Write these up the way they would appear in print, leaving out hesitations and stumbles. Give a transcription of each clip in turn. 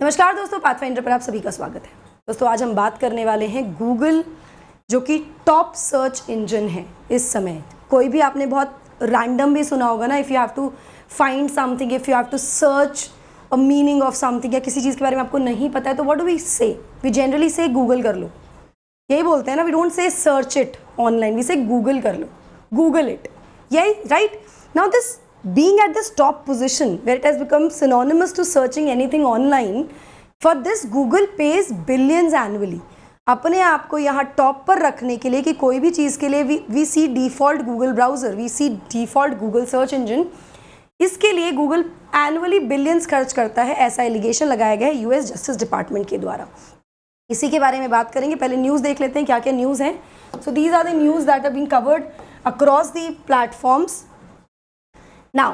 नमस्कार दोस्तों, पाथफाइंडर पर आप सभी का स्वागत है। दोस्तों आज हम बात करने वाले हैं गूगल, जो कि टॉप सर्च इंजन है इस समय। कोई भी आपने बहुत रैंडम भी सुना होगा ना, if you have to find something, if you have to search a meaning of something, या किसी चीज़ के बारे में आपको नहीं पता है तो what do we say? We generally say Google कर लो, यही बोलते हैं ना। We don't say search it online, we say Google कर लो, गूगल इट, यही right. Now this being at this top position where it has become synonymous to searching anything online, for this Google pays billions annually. अपने आप को यहाँ top पर रखने के लिए कि कोई भी चीज़ के लिए we see default Google browser, we see default Google search engine, इसके लिए गूगल एनुअली बिलियंस खर्च करता है, ऐसा एलिगेशन लगाया गया है यूएस जस्टिस डिपार्टमेंट के द्वारा। इसी के बारे में बात करेंगे। पहले न्यूज़ देख लेते हैं क्या क्या न्यूज़ हैं। So these are the news that have been covered across the platforms. Now,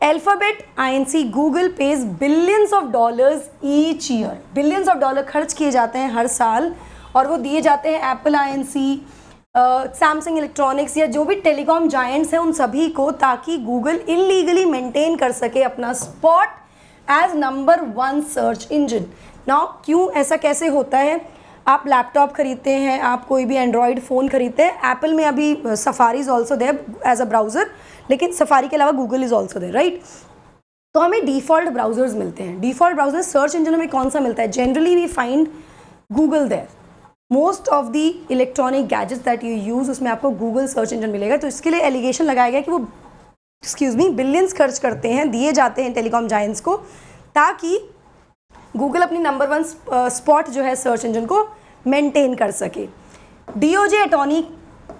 Alphabet, INC, Google pays billions of dollars each year. Billions of dollars खर्च किए जाते हैं हर साल, और वो दिए जाते हैं Apple, INC, Samsung इलेक्ट्रॉनिक्स या जो भी टेलीकॉम जायंट्स हैं उन सभी को, ताकि गूगल इलीगली मेंटेन कर सके अपना spot as number 1 search engine. Now क्यों ऐसा कैसे होता है? आप लैपटॉप खरीदते हैं, आप कोई भी एंड्रॉयड फ़ोन खरीदते हैं, एप्पल में अभी Safari is also there as a browser, लेकिन सफारी के अलावा Google is also there, right. तो हमें डिफ़ॉल्ट ब्राउज़र्स मिलते हैं। डिफ़ॉल्ट ब्राउज़र सर्च इंजन हमें कौन सा मिलता है? Generally we find Google there. Most of the electronic gadgets that you use, उसमें आपको गूगल सर्च इंजन मिलेगा। तो इसके लिए एलिगेशन लगाया गया कि वो बिलियंस खर्च करते हैं, दिए जाते हैं टेलीकॉम जायंट्स को, ताकि गूगल अपनी नंबर 1 स्पॉट जो है सर्च इंजन को मेंटेन कर सके। डीओजे अटॉर्नी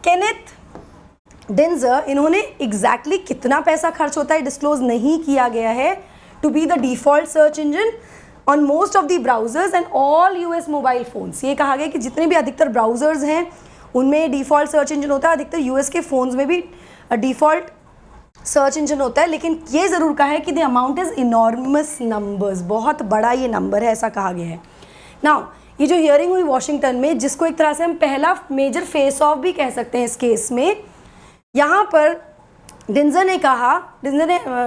केनेथ डेंजर, इन्होंने एग्जैक्टली कितना पैसा खर्च होता है डिस्क्लोज नहीं किया गया है to be the default search engine on most of the browsers and all US mobile phones. ये कहा गया कि जितने भी अधिकतर ब्राउजर्स हैं उनमें डिफ़ॉल्ट सर्च इंजन होता है, अधिकतर यूएस के फ़ोन्स में भी डिफ़ॉल्ट सर्च इंजन होता है। लेकिन ये ज़रूर कहा है कि the amount is enormous numbers, बहुत बड़ा ये नंबर है, ऐसा कहा गया है। नाउ ये जो हियरिंग हुई वॉशिंगटन में, जिसको एक तरह से हम पहला मेजर फेस ऑफ भी कह सकते हैं इस केस में, यहाँ पर डिंजर ने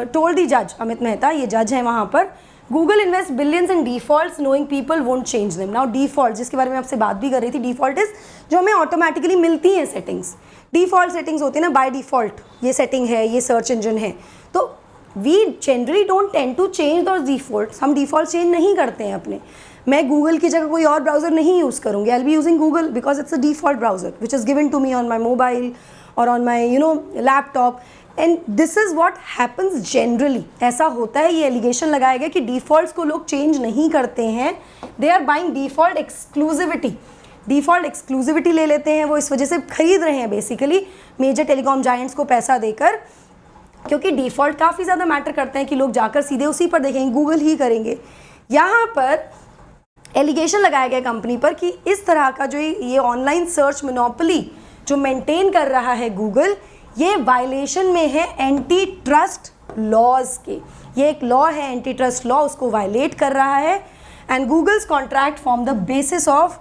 टोल्ड दी जज, अमित मेहता ये जज हैं वहाँ पर, Google invest billions in defaults knowing people won't change them. Now default, जिसके बारे में आपसे बात भी कर रही थी, डिफ़ॉल्ट इज़ जो हमें ऑटोमेटिकली मिलती हैं सेटिंग्स। डिफ़ॉल्ट सेटिंग्स होती है ना, बाय डिफ़ॉल्ट ये सेटिंग है, ये सर्च इंजन है। तो we generally don't tend to change those default, हम डिफ़ॉल्ट चेंज नहीं करते हैं अपने। मैं गूगल की जगह कोई और ब्राउज़र नहीं यूज़ करूँगी, I will be using Google because it's a default browser which is given to me on my mobile और on my laptop, and this is what happens generally. ऐसा होता है, ये एलिगेशन लगाया गया कि डिफ़ॉल्ट्स को लोग चेंज नहीं करते हैं, they are buying default exclusivity. Default exclusivity ले लेते हैं वो, इस वजह से खरीद रहे हैं बेसिकली मेजर टेलीकॉम जायंट्स को पैसा देकर, क्योंकि डिफ़ॉल्ट काफ़ी ज़्यादा मैटर करते हैं कि लोग जाकर सीधे उसी पर देखेंगे, गूगल ही करेंगे। यहाँ पर एलिगेशन लगाया गया कंपनी पर कि इस तरह का जो ये ऑनलाइन सर्च मोनोपोली जो मेंटेन कर रहा है गूगल, ये वायलेशन में है एंटी ट्रस्ट लॉज के। ये एक लॉ है एंटी ट्रस्ट लॉ, उसको वायलेट कर रहा है। And Google's contract form the basis of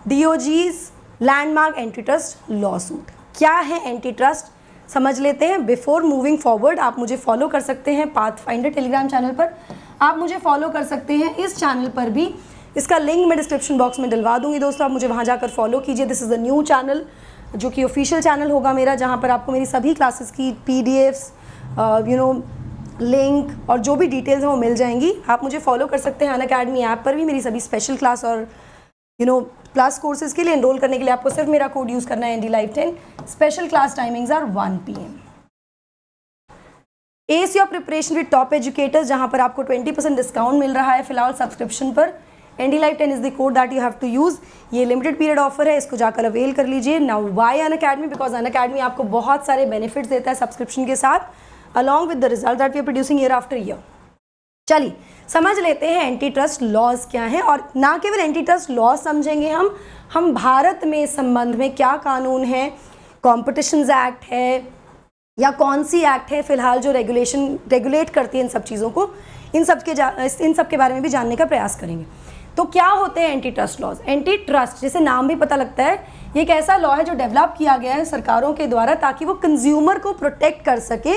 DOJ's landmark antitrust lawsuit. क्या है एंटी ट्रस्ट, समझ लेते हैं बिफोर मूविंग फॉरवर्ड। आप मुझे फॉलो कर सकते हैं पाथफाइंडर टेलीग्राम चैनल पर, आप मुझे फॉलो कर सकते हैं इस चैनल पर भी, इसका लिंक मैं डिस्क्रिप्शन बॉक्स में डलवा दूंगी दोस्तों, आप मुझे वहाँ जाकर फॉलो कीजिए। This is the new channel, जो कि ऑफिशियल चैनल होगा मेरा, जहाँ पर आपको मेरी सभी क्लासेस की पीडीएफ्स, लिंक और जो भी डिटेल्स हैं वो मिल जाएंगी। आप मुझे फॉलो कर सकते हैं अनअकैडमी ऐप पर भी। मेरी सभी स्पेशल क्लास और प्लस कोर्सेज़ के लिए एनरोल करने के लिए आपको सिर्फ मेरा कोड यूज़ करना है, NDLive10। Special class timings are 1 PM। Ace your preparation with top educators, जहाँ पर आपको 20% डिस्काउंट मिल रहा है फिलहाल सब्सक्रिप्शन पर। NDLive10 is the code that you have to use. ये लिमिटेड पीरियड ऑफर है, इसको जाकर अवेल कर लीजिए। Now why Unacademy? Because Unacademy आपको बहुत सारे बेनिफिट्स देता है सब्सक्रिप्शन के साथ, along with the result that we are producing year after year. चलिए समझ लेते हैं एंटी ट्रस्ट लॉज क्या हैं, और ना केवल एंटी ट्रस्ट लॉज समझेंगे हम भारत में इस संबंध में क्या कानून है, कॉम्पिटिशन्स एक्ट है या कौन सी एक्ट है फिलहाल जो रेगुलेट करती है इन सब चीज़ों को, इन सब के बारे में भी जानने का प्रयास करेंगे। तो क्या होते हैं anti trust laws? Anti trust, जैसे नाम भी पता लगता है, ये एक ऐसा लॉ है जो डेवलप किया गया है सरकारों के द्वारा ताकि वो कंज्यूमर को प्रोटेक्ट कर सके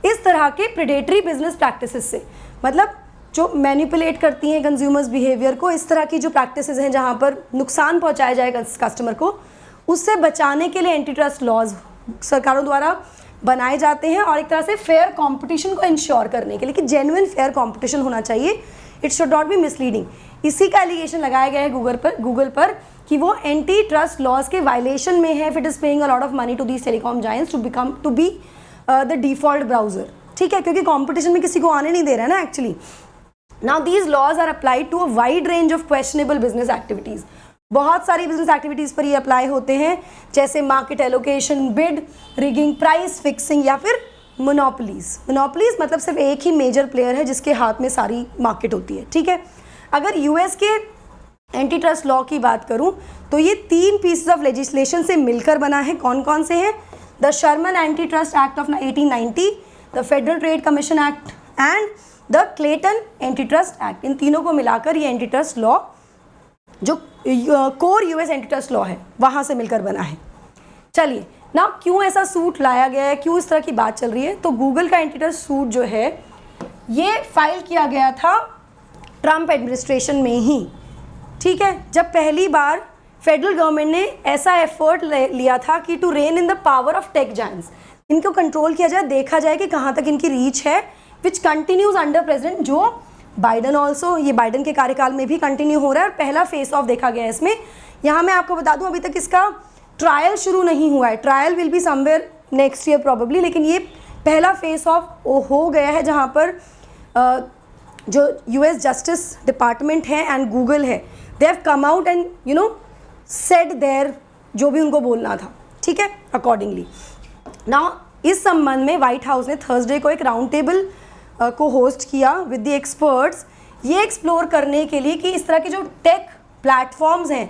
इस तरह के प्रेडेटरी बिजनेस प्रैक्टिसेस से। मतलब जो मैनिपुलेट करती हैं कंज्यूमर्स बिहेवियर को, इस तरह की जो प्रैक्टिसेस हैं जहाँ पर नुकसान पहुँचाया जाए कस्टमर को, उससे बचाने के लिए एंटी ट्रस्ट लॉज सरकारों द्वारा बनाए जाते हैं और एक तरह से फेयर कंपटीशन को इंश्योर करने के लिए कि जेन्युइन फेयर कंपटीशन होना चाहिए, it should not be misleading. इसी का एलिगेशन लगाया गया है गूगल पर कि वो एंटी ट्रस्ट लॉज के वायलेशन में है if it is paying a lot of money to these telecom giants to be the default browser, ठीक है, क्योंकि कंपटीशन में किसी को आने नहीं दे रहा है ना actually. Now these laws are applied to a wide range of questionable business activities. बहुत सारी बिजनेस एक्टिविटीज़ पर ये अप्लाई होते हैं, जैसे market allocation, bid, rigging, price fixing या फिर मोनोपोलीज। मोनोपोलीज मतलब सिर्फ एक ही मेजर प्लेयर है जिसके हाथ में सारी मार्केट होती है, ठीक है। अगर यूएस के एंटी ट्रस्ट लॉ की बात करूं तो ये 3 पीसेस ऑफ लेजिस्लेशन से मिलकर बना है। कौन कौन से हैं? The Sherman antitrust Act of 1890, the Federal Trade Commission Act and the Clayton antitrust Act. इन तीनों को मिलाकर ये एंटी ट्रस्ट लॉ जो core US antitrust law है वहाँ से मिलकर बना है। चलिए ना, क्यों ऐसा सूट लाया गया है, क्यों इस तरह की बात चल रही है? तो गूगल का एंटी ट्रस्ट सूट जो है ये फाइल किया गया था ट्रम्प एडमिनिस्ट्रेशन में ही, ठीक है, जब पहली बार फेडरल गवर्नमेंट ने ऐसा एफर्ट लिया था कि to rein in the power of tech giants, इनको कंट्रोल किया जाए, देखा जाए कि कहाँ तक इनकी रीच है, विच कंटिन्यूज अंडर प्रेसिडेंट जो बाइडन ऑल्सो, ये बाइडन के कार्यकाल में भी कंटिन्यू हो रहा है और पहला फेस ऑफ देखा गया है इसमें। यहाँ मैं आपको बता दूँ अभी तक इसका ट्रायल शुरू नहीं हुआ है, trial will be somewhere next year probably, लेकिन ये पहला फेस ऑफ हो गया है जहाँ पर जो यूएस जस्टिस डिपार्टमेंट है एंड गूगल है, they have come out and you know said there जो भी उनको बोलना था, ठीक है, अकॉर्डिंगली। नाउ इस संबंध में व्हाइट हाउस ने थर्सडे को एक राउंड टेबल को होस्ट किया विद द एक्सपर्ट्स, ये एक्सप्लोर करने के लिए कि इस तरह के जो टेक प्लेटफॉर्म्स हैं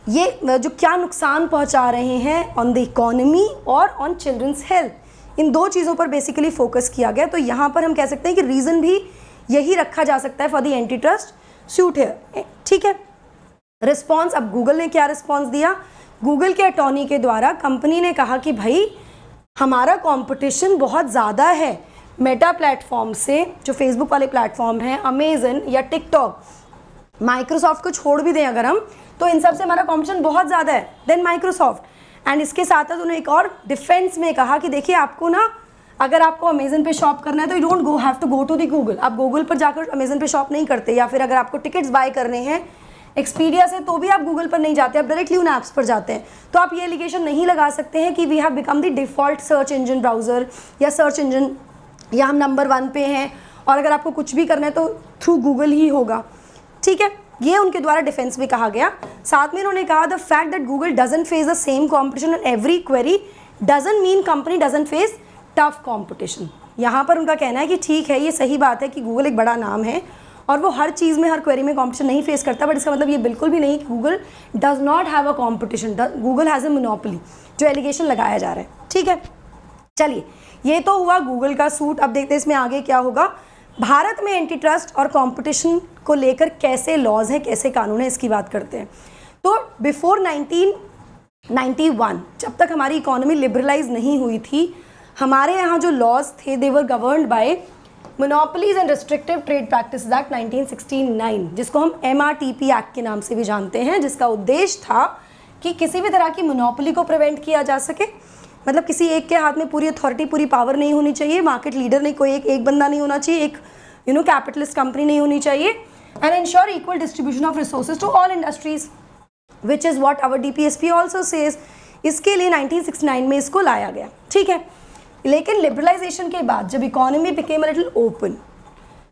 ये जो क्या नुकसान पहुंचा रहे हैं ऑन द इकोनॉमी और ऑन चिल्ड्रंस हेल्थ, इन 2 चीज़ों पर बेसिकली फोकस किया गया। तो यहाँ पर हम कह सकते हैं कि रीज़न भी यही रखा जा सकता है for the anti trust suit है, ठीक है। रिस्पॉन्स, अब गूगल ने क्या रिस्पॉन्स दिया? गूगल के अटॉर्नी के द्वारा कंपनी ने कहा कि भाई हमारा कंपटीशन बहुत ज़्यादा है मेटा प्लेटफॉर्म से, जो फेसबुक वाले प्लेटफॉर्म हैं, अमेजन या टिकटॉक, माइक्रोसॉफ्ट को छोड़ भी दें अगर हम, तो इन सब से हमारा कंपटीशन बहुत ज़्यादा है देन माइक्रोसॉफ्ट। एंड इसके साथ साथ उन्होंने एक और डिफेंस में कहा कि देखिए आपको ना, अगर आपको अमेजन पे शॉप करना है तो you don't have to go to the Google, आप गूगल पर जाकर अमेजन पे शॉप नहीं करते, या फिर अगर आपको टिकट्स बाय करने हैं एक्सपीडिया से तो भी आप गूगल पर नहीं जाते, आप डायरेक्टली उन ऐप्स पर जाते हैं। तो आप ये एलिगेशन नहीं लगा सकते हैं कि we have become the default search engine browser या सर्च इंजन, या हम नंबर 1 पे हैं और अगर आपको कुछ भी करना है तो थ्रू गूगल ही होगा, ठीक है। ये उनके द्वारा डिफेंस में कहा गया। साथ में उन्होंने कहा the fact that Google doesn't face the same competition on every query doesn't mean company doesn't face tough competition. यहाँ पर उनका कहना है कि ठीक है, ये सही बात है कि गूगल एक बड़ा नाम है और वो हर चीज़ में, हर क्वेरी में कॉम्पिटिशन नहीं फेस करता, बट इसका मतलब ये बिल्कुल भी नहीं कि Google does not have a competition, Google has a monopoly, जो एलिगेशन लगाया जा रहा है, ठीक है। चलिए, ये तो हुआ गूगल का सूट। अब देखते हैं इसमें आगे क्या होगा। भारत में एंटी ट्रस्ट और कंपटीशन को लेकर कैसे लॉज हैं, कैसे कानून है, इसकी बात करते हैं। तो बिफोर 1991, जब तक हमारी इकोनॉमी लिबरलाइज नहीं हुई थी, हमारे यहाँ जो लॉज थे they were governed by monopolies and restrictive trade practices act 1969, जिसको हम MRTP एक्ट के नाम से भी जानते हैं, जिसका उद्देश्य था कि किसी भी तरह की मोनोपोली को प्रिवेंट किया जा सके। मतलब किसी एक के हाथ में पूरी अथॉरिटी, पूरी पावर नहीं होनी चाहिए, मार्केट लीडर नहीं, कोई एक बंदा नहीं होना चाहिए, एक कैपिटलिस्ट कंपनी नहीं होनी चाहिए, and ensure equal distribution of resources to all industries, which is what our DPSP also says. इसके लिए 1969 में इसको लाया गया, ठीक है। लेकिन लिबरलाइजेशन के बाद जब economy became a little open,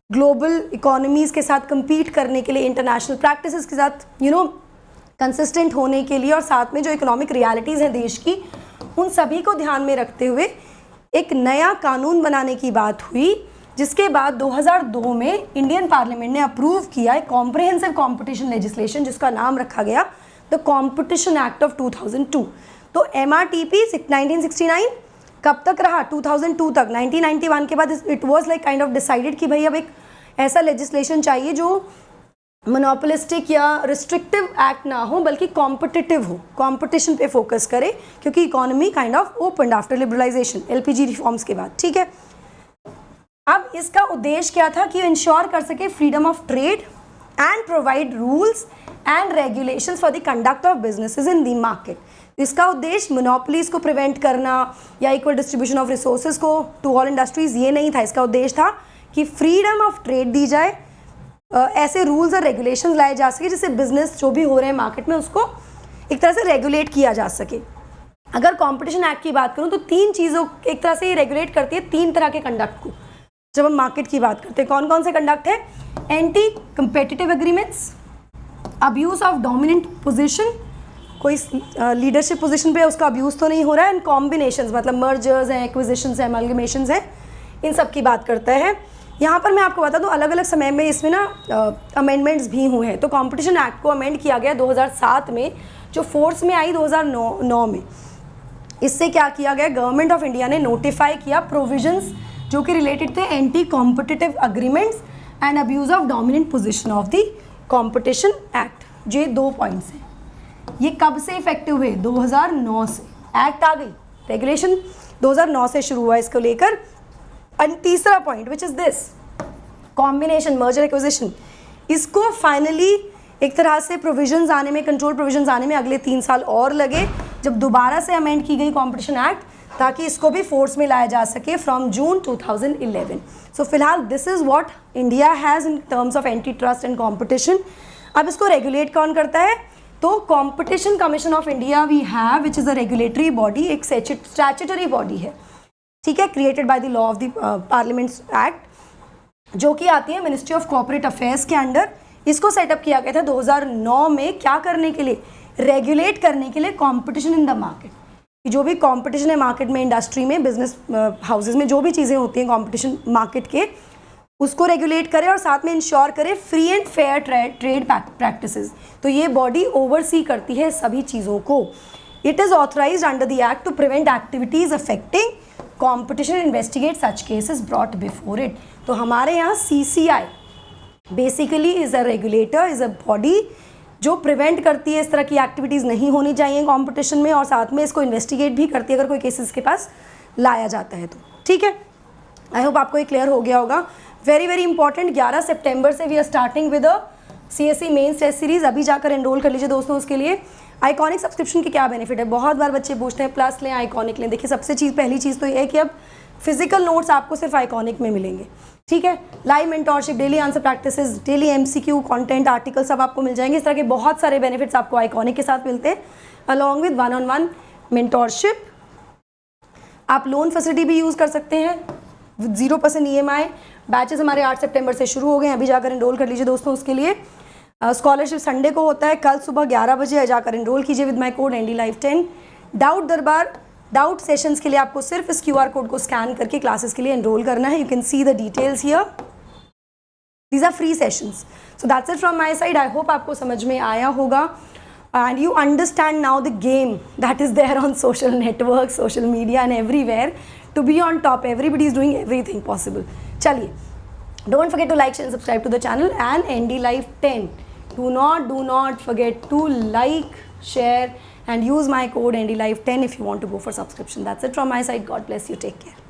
global economies के साथ compete करने के लिए, इंटरनेशनल प्रैक्टिसेस के साथ कंसिस्टेंट होने के लिए, और साथ में जो इकोनॉमिक रियलिटीज़ हैं देश की, उन सभी को ध्यान में रखते हुए एक नया कानून बनाने की बात हुई, जिसके बाद 2002 में इंडियन पार्लियामेंट ने अप्रूव किया एक कॉम्प्रिहेंसिव कंपटीशन लेजिस्लेशन, जिसका नाम रखा गया द कॉम्पिटिशन एक्ट ऑफ 2002। तो MRTP 1969 कब तक रहा? 2002 तक। 1991 के बाद it was like kind of decided कि भाई अब एक ऐसा लेजिस्लेशन चाहिए जो मोनोपोलिस्टिक या रिस्ट्रिक्टिव एक्ट ना हो, बल्कि कॉम्पिटिटिव हो, कंपटीशन पे फोकस करे, क्योंकि economy kind of open after liberalisation, LPG reforms के बाद, ठीक है। अब इसका उद्देश्य क्या था कि इंश्योर कर सके freedom of trade and provide rules and regulations for the conduct of businesses in the market. इसका उद्देश्य मोनोपोलीज को प्रिवेंट करना या इक्वल डिस्ट्रीब्यूशन ऑफ रिसोर्सेज को टू ऑल इंडस्ट्रीज, ये नहीं था। इसका उद्देश्य था कि फ्रीडम ऑफ ट्रेड दी जाए, ऐसे रूल्स और रेगुलेशंस लाए जा सके जिससे बिजनेस जो भी हो रहे हैं मार्केट में उसको एक तरह से रेगुलेट किया जा सके। अगर कंपटीशन एक्ट की बात करूं तो 3 चीज़ों एक तरह से ये रेगुलेट करती है 3 तरह के कंडक्ट को। जब हम मार्केट की बात करते हैं कौन कौन से कंडक्ट है? Anti competitive agreements, abuse of dominant position, कोई लीडरशिप पोजीशन पे उसका अब्यूज़ तो नहीं हो रहा है, एंड कॉम्बिनेशंस मतलब मर्जर्स हैं, एक्विजिशंस हैं, अमलगमेशंस हैं, इन सब की बात करता है। यहाँ पर मैं आपको बता दूँ अलग अलग समय में इसमें ना अमेंडमेंट्स भी हुए हैं। तो कंपटीशन एक्ट को अमेंड किया गया 2007 में, जो फोर्स में आई 2009 में। इससे क्या किया गया, गवर्नमेंट ऑफ इंडिया ने नोटिफाई किया प्रोविजंस जो कि रिलेटेड थे anti competitive agreements and abuse of dominant position of the competition act. ये 2 पॉइंट्स हैं। ये कब से इफेक्टिव हुए? 2009 से एक्ट आ गई, रेगुलेशन 2009 से शुरू हुआ इसको लेकर। एंड तीसरा point which is this combination merger acquisition, इसको फाइनली एक तरह से प्रोविजंस आने में, कंट्रोल प्रोविजंस आने में अगले 3 साल और लगे, जब दोबारा से अमेंड की गई कॉम्पिटिशन एक्ट, ताकि इसको भी फोर्स में लाया जा सके फ्रॉम जून 2011। सो फिलहाल this is what India has in terms of anti trust and competition. अब इसको रेगुलेट कौन करता है? तो competition commission of India we have which is a regulatory body, एक स्टैट्यूटरी बॉडी है, ठीक है, created by the law of the parliaments act, जो कि आती है मिनिस्ट्री ऑफ कॉर्पोरेट अफेयर्स के अंडर। इसको सेटअप किया गया था 2009 में, क्या करने के लिए? रेगुलेट करने के लिए कंपटीशन इन द मार्केट। जो भी कंपटीशन है मार्केट में, इंडस्ट्री में, बिजनेस हाउसेज में जो भी चीज़ें होती हैं कंपटीशन मार्केट के, उसको रेगुलेट करे और साथ में इंश्योर करे free and fair trade practices. तो ये बॉडी ओवरसी करती है सभी चीज़ों को। It is authorised under the act to prevent activities affecting competition, investigate such cases brought before it. तो हमारे यहाँ CCI basically is a regulator, is a body जो प्रिवेंट करती है इस तरह की एक्टिविटीज़ नहीं होनी चाहिए कंपटीशन में, और साथ में इसको इन्वेस्टिगेट भी करती है अगर कोई केसेस के पास लाया जाता है तो। ठीक है, आई होप आपको ये क्लियर हो गया होगा। वेरी वेरी इंपॉर्टेंट, 11 सितंबर से we are starting with a CSE mains test series. अभी जाकर एनरोल कर लीजिए दोस्तों उसके लिए। आइकॉनिक सब्सक्रिप्शन के क्या बेनिफिट है? बहुत बार बच्चे पूछते हैं प्लस लें आइकॉनिक लें। देखिए सबसे पहली चीज़ तो ये है कि अब फिजिकल नोट्स आपको सिर्फ आइकॉनिक में मिलेंगे, ठीक है। Live mentorship, daily answer practices, daily MCQ content, article सब आपको मिल जाएंगे। इस तरह के बहुत सारे बेनिफिट्स आपको आइकॉनिक के साथ मिलते हैं, अलॉन्ग विद 1-on-1 मेंटोरशिप। आप लोन फैसिलिटी भी यूज़ कर सकते हैं विद 0% EMI। बैचेस हमारे 8 सितंबर से शुरू हो गए हैं, अभी जाकर एनरोल कर लीजिए दोस्तों उसके लिए। स्कॉलरशिप संडे को होता है, कल सुबह 11 बजे जाकर एनरोल कीजिए with my code NDLive10। Doubt दरबार, डाउट सेशंस के लिए आपको सिर्फ इस QR कोड को स्कैन करके क्लासेस के लिए एनरोल करना है। You can see the details here, these are free sessions. So that's it from my side. I hope आपको समझ में आया होगा and you understand now the game that is there on social networks, social media and everywhere to be on top. Everybody is doing everything possible. चलिए, don't forget to like, share and subscribe to the channel and NDLive10. Do not forget to like, share and use my code NDLive10 if you want to go for subscription. That's it from my side. God bless you. Take care.